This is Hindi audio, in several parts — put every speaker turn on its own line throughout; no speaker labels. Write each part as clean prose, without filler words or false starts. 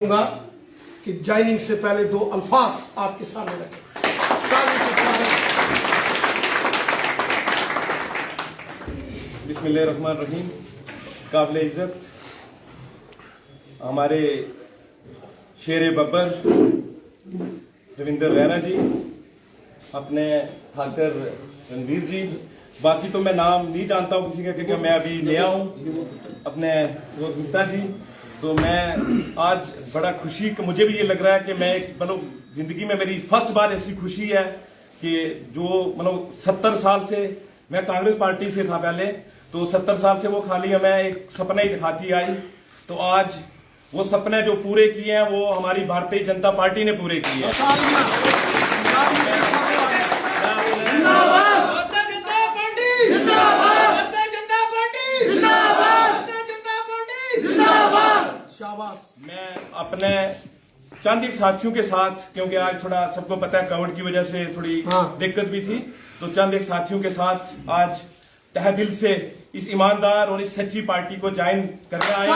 कि ज्वाइनिंग से पहले दो अल्फाज आपके सामने रखें।
बिस्मिल्लाहिर्रहमानिर्रहीम। काबिल इज्जत हमारे शेर बब्बर रविंदर रैना जी, अपने ठाकर रणवीर जी, बाकी तो मैं नाम नहीं जानता हूँ किसी का क्योंकि मैं अभी नया हूँ, अपने गुप्ता जी। तो मैं आज बड़ा खुशी मुझे भी ये लग रहा है कि मैं मतलब जिंदगी में मेरी फर्स्ट बार ऐसी खुशी है कि जो मतलब 70 साल से मैं कांग्रेस पार्टी से था पहले, तो 70 साल से वो खाली हमें एक सपना ही दिखाती आई। तो आज वो सपने जो पूरे किए हैं वो हमारी भारतीय जनता पार्टी ने पूरे किए हैं। मैं अपने चंद एक साथियों के साथ, क्योंकि आज थोड़ा सबको पता है कोविड की वजह से थोड़ी दिक्कत भी थी, तो चंद एक साथियों के साथ आज तहे दिल से इस ईमानदार और इस सच्ची पार्टी को ज्वाइन करने आया।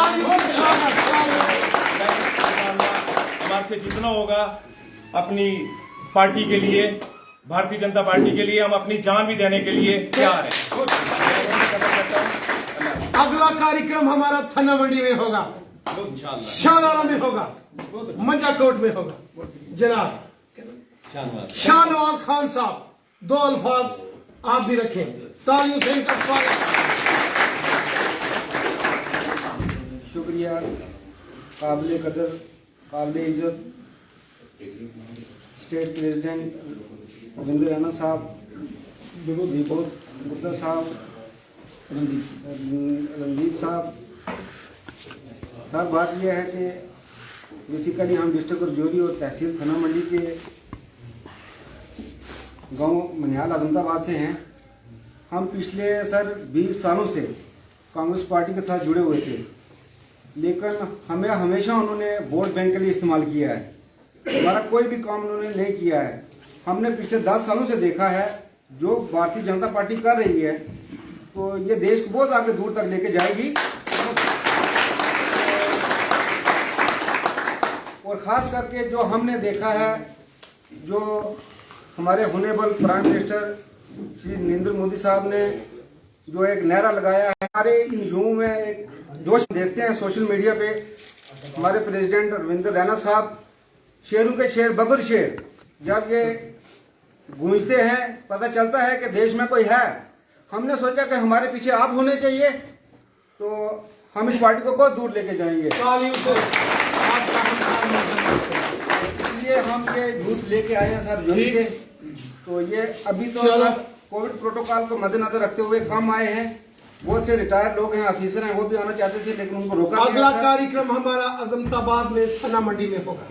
हमारे से जितना होगा अपनी पार्टी के लिए, भारतीय जनता पार्टी के लिए हम अपनी जान भी देने के लिए तैयार हैं।
अगला कार्यक्रम हमारा थाना मंडी में होगा, शाहनारा में होगा, मंजाकोट में होगा। जनाब शाहनवाज खान साहब, दो अल्फाज आप भी रखें। तालियों से इनका स्वागत।
शुक्रिया। काबिल कदर, काबिल इज्जत स्टेट प्रेसिडेंट रविंदर रैना साहब, विभूत गुप्ता साहब, रणदीप साहब। सर, बात यह है कि बेसिकली हम डिस्ट्रिक्ट रजौरी और तहसील थाना मंडी के गांव मनिहाल अजमताबाद से हैं। हम पिछले 20 सालों से कांग्रेस पार्टी के साथ जुड़े हुए थे, लेकिन हमें हमेशा उन्होंने वोट बैंक के लिए इस्तेमाल किया है। हमारा कोई भी काम उन्होंने नहीं किया है। हमने पिछले 10 सालों से देखा है जो भारतीय जनता पार्टी कर रही है, तो ये देश को बहुत आगे दूर तक लेके जाएगी। और ख़ास करके जो हमने देखा है, जो हमारे होनेबल प्राइम मिनिस्टर श्री नरेंद्र मोदी साहब ने जो एक नारा लगाया है, हमारे इन युवाओं में एक जोश देखते हैं सोशल मीडिया पे। हमारे प्रेसिडेंट रविंदर रैना साहब शेरों के शेर बब्बर शेर जब ये गूंजते हैं, पता चलता है कि देश में कोई है। हमने सोचा कि हमारे पीछे आप होने चाहिए, तो हम इस पार्टी को बहुत दूर लेके जाएंगे। इसलिए हम ये यूथ लेके आए हैं सर जोरी से। तो ये अभी तो कोविड प्रोटोकॉल को मद्देनजर रखते हुए कम आए हैं। बहुत से रिटायर्ड लोग हैं, ऑफिसर हैं, वो भी आना चाहते थे लेकिन उनको रोका गया।
अगला कार्यक्रम हमारा अजमताबाद में थाना मंडी में होगा।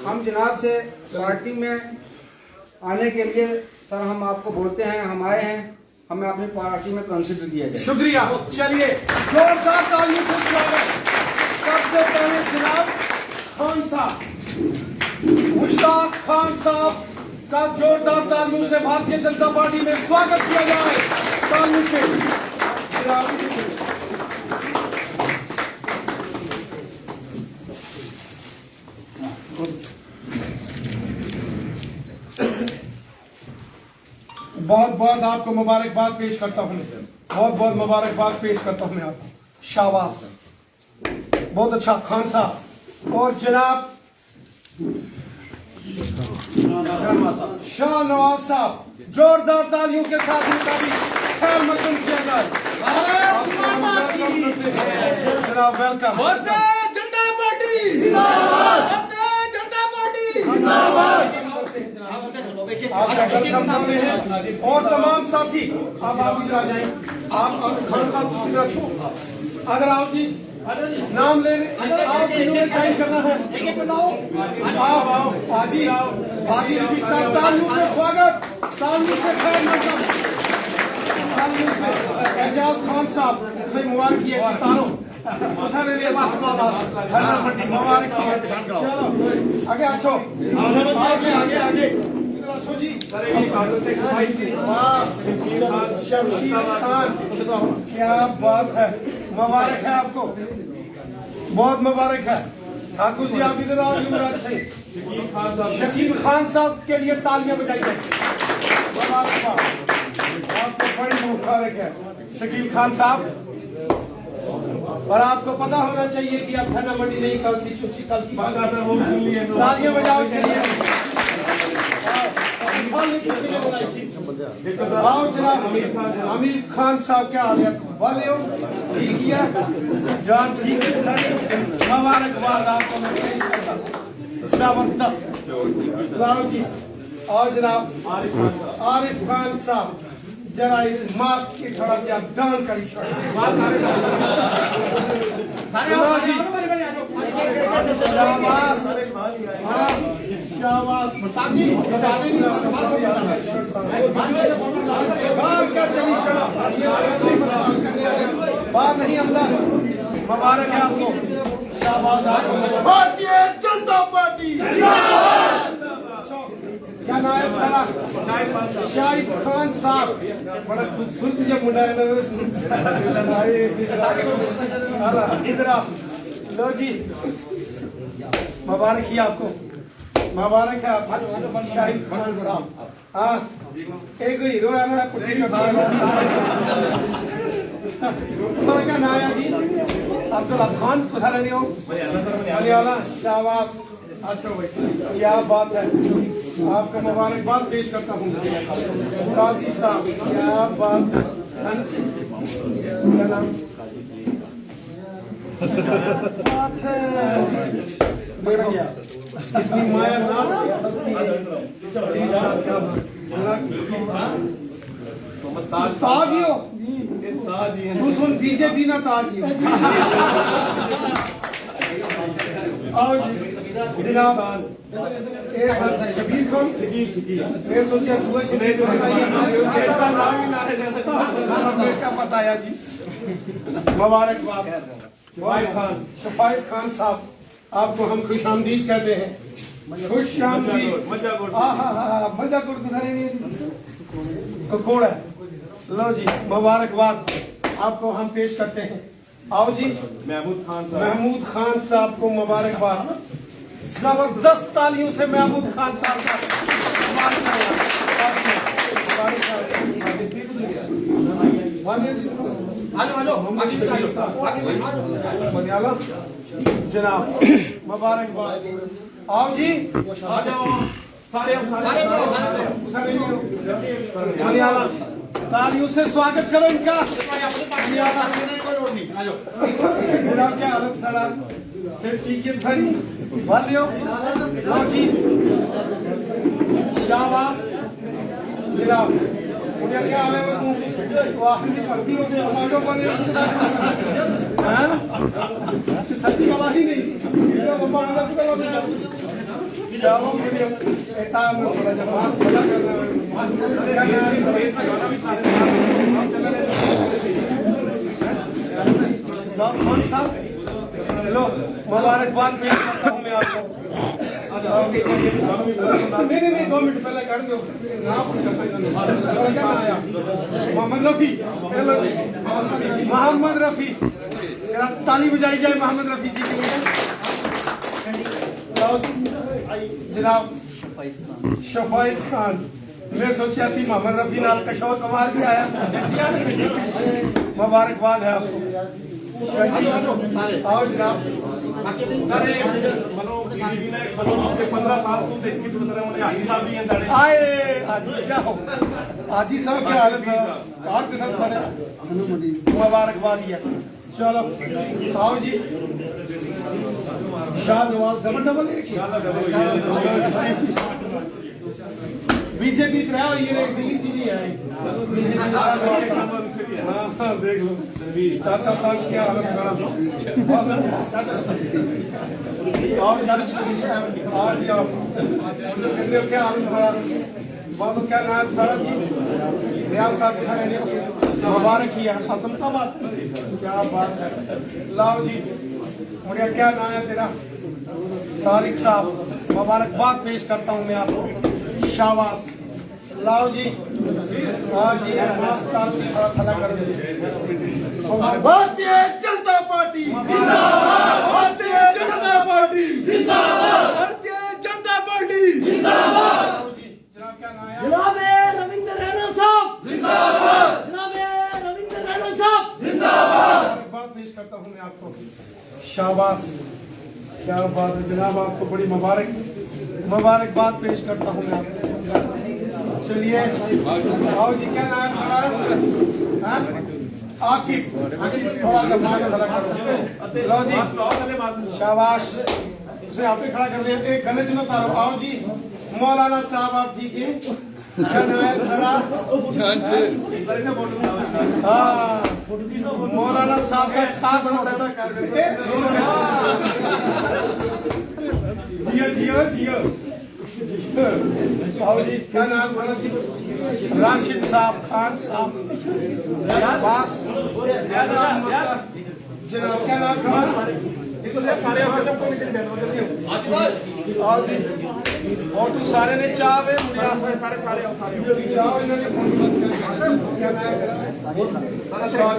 हम जनाब से पार्टी में आने के लिए सर हम आपको बोलते हैं, हम आए हैं, हमें अपनी पार्टी में कंसिडर किया जाए।
शुक्रिया। चलिए जोरदार तालियों से स्वागत। सबसे पहले जनाब खान साहब, मुश्ताक खान साहब का जोरदार तालियों से भारतीय जनता पार्टी में स्वागत किया जाए। तालियों से बहुत बहुत आपको मुबारकबाद पेश करता हूँ, बहुत बहुत मुबारकबाद पेश करता हूँ मैं आपको। शाबाश, बहुत अच्छा खान साहब। और जनाब शाहनवाज साहब, जोरदार तालियों के साथ इनका भी ख्याल मकदम किया जाए। जनाब वेलकम।
जनता पार्टी जिंदाबाद, जनता पार्टी जिंदाबाद।
आपका वेलकम करते हैं। और तमाम साथी आप इधर आ जाएं। आप खान साहब दूसरी तरह छू, अगर आओ जी, नाम ले आप जिन्होंने ज्वाइन करना है आप आओ, हाजी आओ, हाजी रफीक साहब, तालियों से स्वागत, तालियों से खैर मकदम, तालियों से। एजाज खान साहब भाई मुबारक किए सितारों, मुबारक। चलो आगे अच्छो, आगे आगे आगे जी। शमशीर खान, क्या बात है, मुबारक है आपको, बहुत मुबारक है। ठाकुर जी आप इधर आओ। युवराज सिंह शकील खान साहब के लिए तालियां बजाई जाए। मुबारकबाद, आपको बड़ी मुबारक है शकील खान साहब। और आपको पता होना चाहिए कि अब थाना मंडी नहीं कॉन्स्टिट्यूंसी कल की तालियां बजाओ इसके लिए। आओ जनाब हमीद खान साहब क्या हाल है, वाले हो ठीक है जान, ठीक है सर, मुबारकबाद आपको मैं पेश करता हूं। जबरदस्त लाओ जी। और जनाब आरिफ खान साहब जरा इस मास्क की थोड़ा क्या डाउन करी शाबाश क्या चली बात नहीं अंदर। मुबारक है आपको, शाबाश आपको।
भारतीय जनता पार्टी
क्या नायब साहब शाहिद खान साहब, बड़ा खूबसूरत जो मुंडा है ना, इधर आप लो जी। मुबारक ही आपको, मुबारक है आपको शाहिद खान साहब। हाँ एक हीरो है ना कुछ क्या नाम है जी, अब्दुल्ला खान कुछ नहीं हो मलयाला, शाबाश। अच्छा भाई क्या बात है, आपको मुबारकबाद पेश करता हूँ। काजी साहब क्या बात है, क्या नाम बात है, देखो कितनी माया नाज हस्ती है। ताज ही हो तू, सुन बीजेपी ना ताज ही हो। आओ जनाब शबीर खान, मैं सोचा क्या पता है जी। मुबारकबाद शफायत खान साहब, आपको हम खुशामदीद कहते हैं, खुशामदीद। मजा गुड़ कौन है, लो जी मुबारकबाद आपको हम पेश करते हैं। आओ जी महमूद खान साहब को मुबारकबाद, जबरदस्त तालियों से महमूद खान साहब का जनाब मुबारकबाद। आओ जी मलयाला तालियों से स्वागत करो इनका। जनाब क्या हालत सड़ा से ठीक है सड़ी वालियो लो जी शाबाश जनाब। मुझे क्या हाल है तू वाह जी भर्ती हो गई टमाटो बने हैं सच्ची वाला ही नहीं शाबाश मुझे एटा में थोड़ा जमात मजा करना खान साहब लो मुबारकबाद पेश करता हूँ मैं आपको। नहीं 2 मिनट पहले कर दो मोहम्मद रफी, हेलो जी मोहम्मद रफी, ताली बजाई जाए मोहम्मद रफी जी के लिए। जनाब शफायत खान, मैं सोचा सी मोहम्मद रफी नाल कशोर कमाल भी आया। मुबारकबाद है आपको। आओ जनाब सारे मनो बीबी ने 15 साल तो देश की दूसरे उन्हें हाजी साहब भी हैं सारे आए हाजी जाओ हाजी साहब क्या हालत है आज के साथ सारे मुबारकबाद है। चलो आओ जी शाह नवाज डबल बीजेपी रहा ये दिल्ली चीनी है। हाँ देख लो चाचा साहब क्या हालत खराब। आज क्या हालत खराब मालूम क्या नाम सारा जी रियाज साहब मुबारक किया असमताबाद क्या बात है। लाओ जी मुझे क्या नाम है तेरा तारिक साहब, मुबारकबाद पेश करता हूँ मैं आपको। शाबाश लाओ जी, हाँ जी, मास्क डाल के थोड़ा खड़ा कर दो।
भारतीय जनता पार्टी जिंदाबाद, भारतीय जनता पार्टी जिंदाबाद, भारतीय जनता पार्टी जिंदाबाद।
जनाब क्या नाम है?
जनाबे रविंद्र रैना साहब
जिंदाबाद,
जनाबे रविंद्र रैना साहब
जिंदाबाद।
मुबारकबाद पेश करता हूँ मैं आपको। शाबाश, क्या बात है जनाब, आपको बड़ी मुबारकबाद पेश करता हूँ मैं आपको। चलिए आओ जी, क्या नाम है? आकिब, थोड़ा सा मास्क खड़ा करो। लो जी, शाबाश, उसे आप ही खड़ा कर लिया। एक गले जो तारो। आओ जी, मौलाना साहब आप ठीक है? क्या नाम है खड़ा? हाँ, मौलाना साहब का खास जियो जियो जियो। आओ जी, क्या नाम है? राशिद साहब, खान साहब, बास, जनाब क्या नाम है? आओ जी, और तू सारे ने चावे सारे चाव इन्होंने फोन बंद कर क्या नाम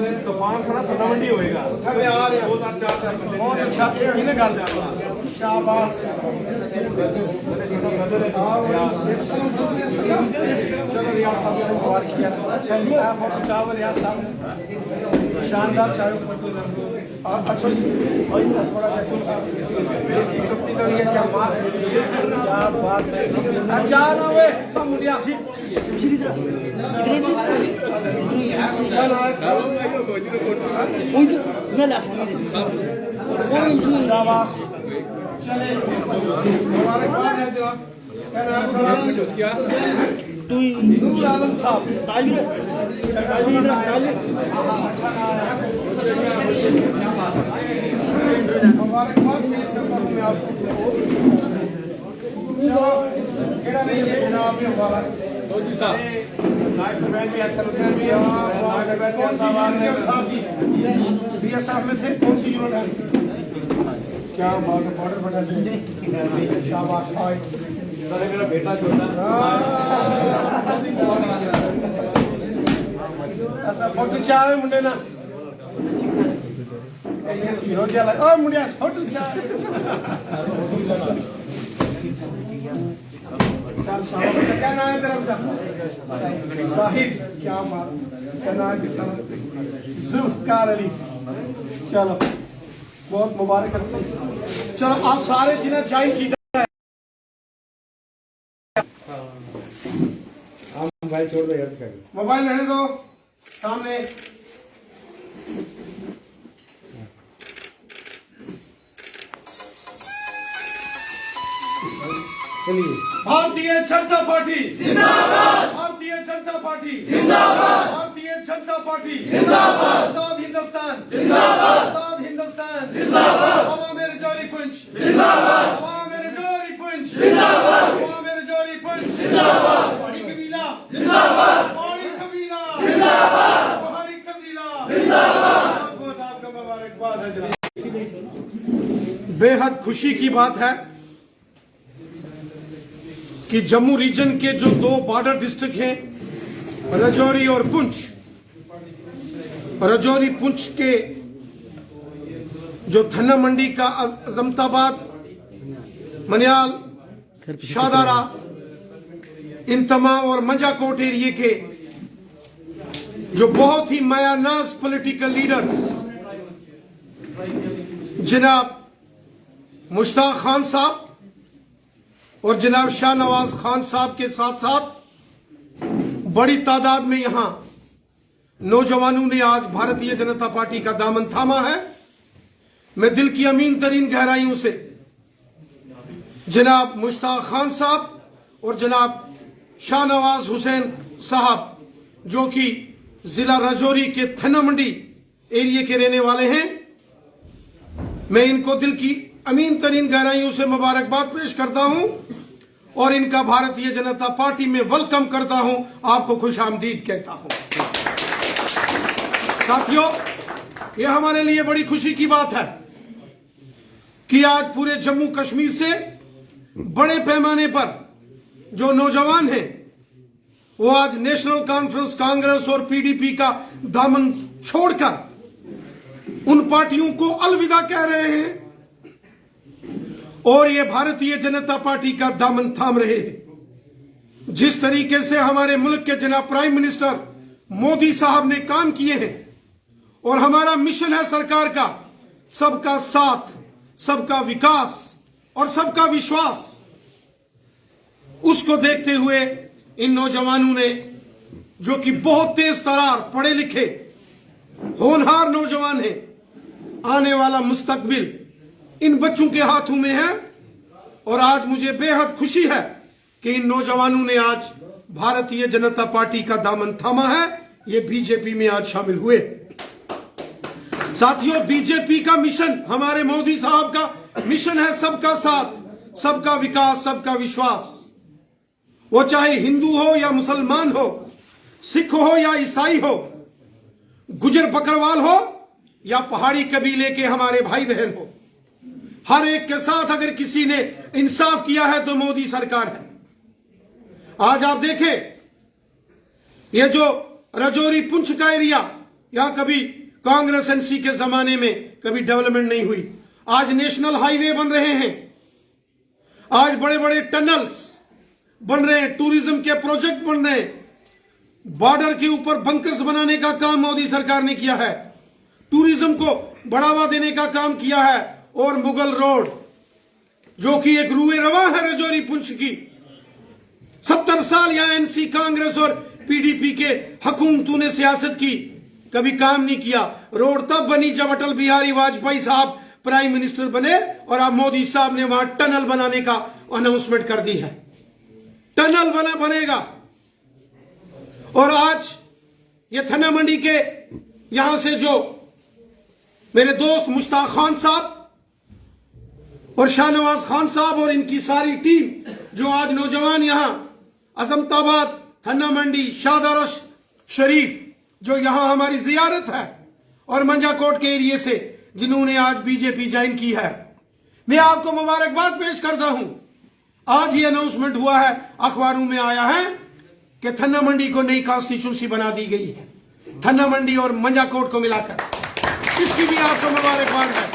है? तूफान थोड़ा सनावंडी होएगा। मैं आ रहा हूं, 2-4 बहुत अच्छा इन्हें गल शाबाश। चलो रियाज साहब ने मुबारक किया। फोटो चावल रियाज साहब शानदार चाय। अच्छा जी, थोड़ा क्या मास्क, क्या बात है। अच्छा ना वे मुंडिया जी, शाबाश। चले मुबारकबाद है जनाब। क्या नाम है? नूर आलम साहब। मुबारकबाद पेश करता हूँ मैं आपको। चलो केड़ा नहीं है जनाब ये वाला जी साहब, नाइट मैन भी अक्सर होते हैं। साहब जी बीएस साहब में थे, कौन सी यूनिट है? क्या बात है, बॉर्डर बना दी। शाबाश, सर मेरा बेटा छोटा ऐसा फोटो चाहे मुंडे ना हीरो चला। ओ मुंडिया फोटो चाहे चल शाबाश। बच्चा क्या नाम है तेरा? बच्चा साहिब, क्या बात। क्या नाम है? जुल्फकार अली। चलो बहुत मुबारक है। चलो आप सारे जिन्हें ज्वाइन किया मोबाइल छोड़ दो यार, मोबाइल रहने दो सामने। भारतीय जनता पार्टी जिंदाबाद, भारतीय जनता पार्टी जिंदाबाद, भारतीय जनता पार्टी जिंदाबाद, आजाद हिंदुस्तान जिंदाबाद, आजाद हिंदुस्तान जिंदाबाद, अवाम रजौरी पुंछ जिंदाबाद, अवाम रजौरी पुंछ जिंदाबाद, अवाम रजौरी पुंछ जिंदाबाद, पहाड़ी कबीला जिंदाबाद, पहाड़ी कबीला जिंदाबाद, पहाड़ी कबीला जिंदाबाद। बहुत आपका मुबारकबाद है जनाब। बेहद खुशी की बात है कि जम्मू रीजन के जो 2 बॉर्डर डिस्ट्रिक्ट हैं, राजौरी और पुंछ, राजौरी पुंछ के जो धन्ना मंडी का अजमताबाद, मनियाल, शादारा, इन तमाम और मंजाकोट एरिए के जो बहुत ही मायानाज पॉलिटिकल लीडर्स जनाब मुश्ताक खान साहब और जनाब शाहनवाज खान साहब के साथ साथ बड़ी तादाद में यहां नौजवानों ने आज भारतीय जनता पार्टी का दामन थामा है। मैं दिल की अमीन तरीन गहराइयों से जनाब मुश्ताक खान साहब और जनाब शाहनवाज हुसैन साहब जो कि जिला राजौरी के थन्ना मंडी एरिया के रहने वाले हैं, मैं इनको दिल की अमीन तरीन गहराइयों से मुबारकबाद पेश करता हूं और इनका भारतीय जनता पार्टी में वेलकम करता हूं, आपको खुशामदीद कहता हूं। साथियों, यह हमारे लिए बड़ी खुशी की बात है कि आज पूरे जम्मू कश्मीर से बड़े पैमाने पर जो नौजवान हैं वो आज नेशनल कॉन्फ्रेंस कांग्रेस और पीडीपी का दामन छोड़कर उन पार्टियों को अलविदा कह रहे हैं और ये भारतीय जनता पार्टी का दामन थाम रहे हैं। जिस तरीके से हमारे मुल्क के जनाब प्राइम मिनिस्टर मोदी साहब ने काम किए हैं और हमारा मिशन है सरकार का सबका साथ, सबका विकास और सबका विश्वास, उसको देखते हुए इन नौजवानों ने, जो कि बहुत तेज तरार पढ़े लिखे होनहार नौजवान हैं, आने वाला मुस्तकबिल इन बच्चों के हाथों में है। और आज मुझे बेहद खुशी है कि इन नौजवानों ने आज भारतीय जनता पार्टी का दामन थामा है, ये बीजेपी में आज शामिल हुए। साथियों, बीजेपी का मिशन, हमारे मोदी साहब का मिशन है सबका साथ, सबका विकास, सबका विश्वास। वो चाहे हिंदू हो या मुसलमान हो, सिख हो या ईसाई हो, गुजर बकरवाल हो या पहाड़ी कबीले के हमारे भाई बहन हो, हर एक के साथ अगर किसी ने इंसाफ किया है तो मोदी सरकार है। आज आप देखें, ये जो राजौरी पुंछ का एरिया, यहां कभी कांग्रेस एनसी के जमाने में कभी डेवलपमेंट नहीं हुई, आज नेशनल हाईवे बन रहे हैं, आज बड़े बड़े टनल्स बन रहे हैं, टूरिज्म के प्रोजेक्ट बन रहे हैं, बॉर्डर के ऊपर बंकर्स बनाने का काम मोदी सरकार ने किया है, टूरिज्म को बढ़ावा देने का काम किया है। और मुगल रोड जो कि एक रूए रवा है राजौरी पुंछ की, 70 साल यहां एनसी कांग्रेस और पीडीपी के हुकूमतों ने सियासत की, कभी काम नहीं किया। रोड तब बनी जब अटल बिहारी वाजपेयी साहब प्राइम मिनिस्टर बने और अब मोदी साहब ने वहां टनल बनाने का अनाउंसमेंट कर दी है, टनल बनेगा। और आज ये थना मंडी के यहां से जो मेरे दोस्त मुश्ताक खान साहब और शाहनवाज खान साहब और इनकी सारी टीम, जो आज नौजवान यहां अजमताबाद, थना मंडी, शाहदरश शरीफ, जो यहां हमारी जियारत है, और मंजाकोट के एरिए से जिन्होंने आज बीजेपी ज्वाइन की है, मैं आपको मुबारकबाद पेश करता हूं। आज ही अनाउंसमेंट हुआ है, अखबारों में आया है कि थन्ना मंडी को नई कॉन्स्टिट्यूंसी बना दी गई है, थन्ना मंडी और मंजाकोट को मिलाकर, इसकी भी आपको मुबारकबाद है।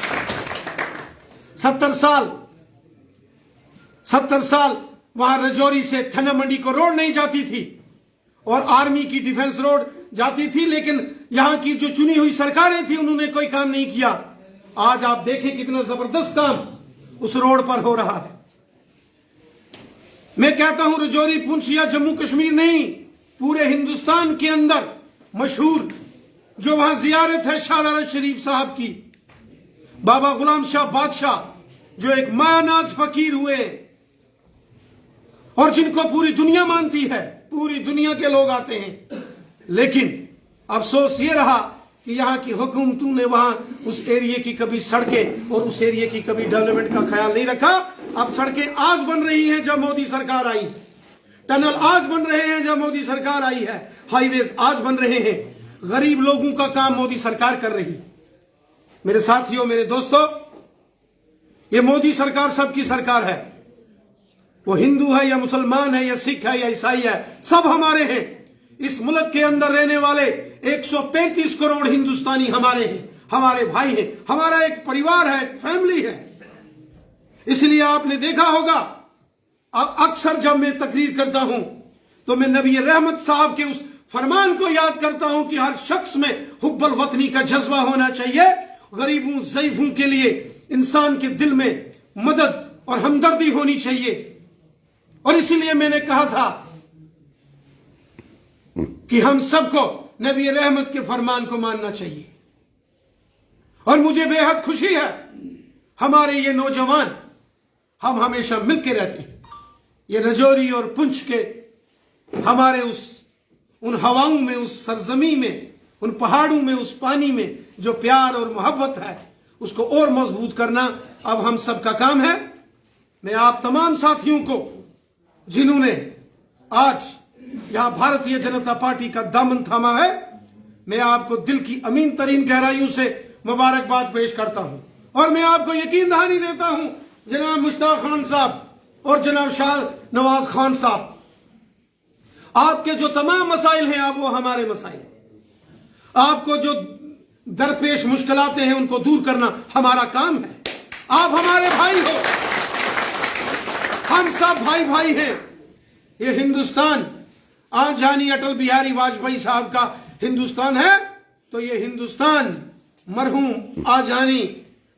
70 साल वहां राजौरी से थन्ना मंडी को रोड नहीं जाती थी और आर्मी की डिफेंस रोड जाती थी, लेकिन यहां की जो चुनी हुई सरकारें थी उन्होंने कोई काम नहीं किया। आज आप देखें कितना जबरदस्त काम उस रोड पर हो रहा है। मैं कहता हूं राजौरी पुंछ या जम्मू कश्मीर नहीं, पूरे हिंदुस्तान के अंदर मशहूर जो वहां जियारत है शाहदरा शरीफ साहब की, बाबा गुलाम शाह बादशाह, जो एक मानाज फकीर हुए और जिनको पूरी दुनिया मानती है, पूरी दुनिया के लोग आते हैं। लेकिन अफसोस ये रहा कि यहाँ की हुकूमतों ने वहां उस एरिया की कभी सड़कें और उस एरिया की कभी डेवलपमेंट का ख्याल नहीं रखा। अब सड़कें आज बन रही हैं जब मोदी सरकार आई, टनल आज बन रहे हैं जब मोदी सरकार आई है, हाईवेज आज बन रहे हैं, गरीब लोगों का काम मोदी सरकार कर रही। मेरे साथियों, मेरे दोस्तों, ये मोदी सरकार सबकी सरकार है, वो हिंदू है या मुसलमान है या सिख है या ईसाई है, सब हमारे हैं। इस मुल्क के अंदर रहने वाले 135 करोड़ हिंदुस्तानी हमारे हैं, हमारे भाई हैं, हमारा एक परिवार है, एक फैमिली है। इसलिए आपने देखा होगा, अक्सर जब मैं तकरीर करता हूं तो मैं नबी रहमत साहब के उस फरमान को याद करता हूं कि हर शख्स में हुब्बुल वतनी का जज्बा होना चाहिए। गरीबों, ज़ईफों के लिए इंसान के दिल में मदद और हमदर्दी होनी चाहिए। और इसीलिए मैंने कहा था कि हम सबको नबी रहमत के फरमान को मानना चाहिए। और मुझे बेहद खुशी है, हमारे ये नौजवान, हम हमेशा मिलकर रहते हैं। ये राजौरी और पुंछ के हमारे उन हवाओं में, उस सरजमी में, उन पहाड़ों में, उस पानी में जो प्यार और मोहब्बत है, उसको और मजबूत करना अब हम सबका काम है। मैं आप तमाम साथियों को जिन्होंने आज यहां भारतीय जनता पार्टी का दामन थामा है, मैं आपको दिल की अमीन तरीन गहराइयों से मुबारकबाद पेश करता हूं। और मैं आपको यकीन दहानी देता हूं, जनाब मुश्ताक खान साहब और जनाब शाह नवाज खान साहब, आपके जो तमाम मसाइल हैं आप वो हमारे मसाइल हैं। आपको जो दरपेश मुश्किलातें हैं उनको दूर करना हमारा काम है। आप हमारे भाई हो, हम सब भाई भाई हैं। ये हिंदुस्तान आज जानी अटल बिहारी वाजपेयी साहब का हिंदुस्तान है, तो ये हिंदुस्तान मरहूम आज जानी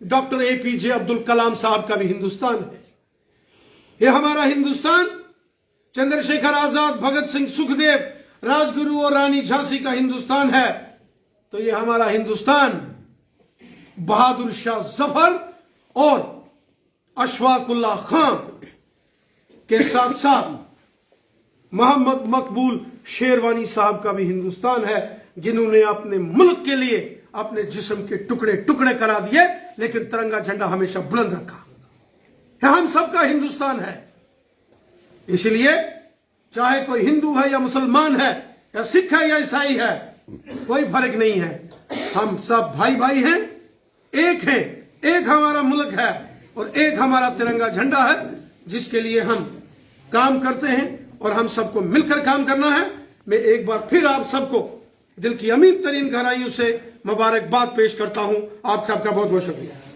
डॉक्टर APJ अब्दुल कलाम साहब का भी हिंदुस्तान है। ये हमारा हिंदुस्तान चंद्रशेखर आजाद, भगत सिंह, सुखदेव, राजगुरु और रानी झांसी का हिंदुस्तान है। तो ये हमारा हिंदुस्तान बहादुर शाह जफर और अशफाकुल्लाह खान के साथ साथ मोहम्मद मकबूल शेरवानी साहब का भी हिंदुस्तान है, जिन्होंने अपने मुल्क के लिए अपने जिस्म के टुकड़े टुकड़े करा दिए, लेकिन तिरंगा झंडा हमेशा बुलंद रखा। यह हम सबका हिंदुस्तान है। इसलिए चाहे कोई हिंदू है या मुसलमान है या सिख है या ईसाई है, कोई फर्क नहीं है। हम सब भाई भाई हैं, एक हैं। एक हमारा मुल्क है और एक हमारा तिरंगा झंडा है, जिसके लिए हम काम करते हैं और हम सबको मिलकर काम करना है। मैं एक बार फिर आप सबको दिल की अमीन तरीन गहराइयों से मुबारकबाद पेश करता हूं। आप सबका बहुत बहुत शुक्रिया।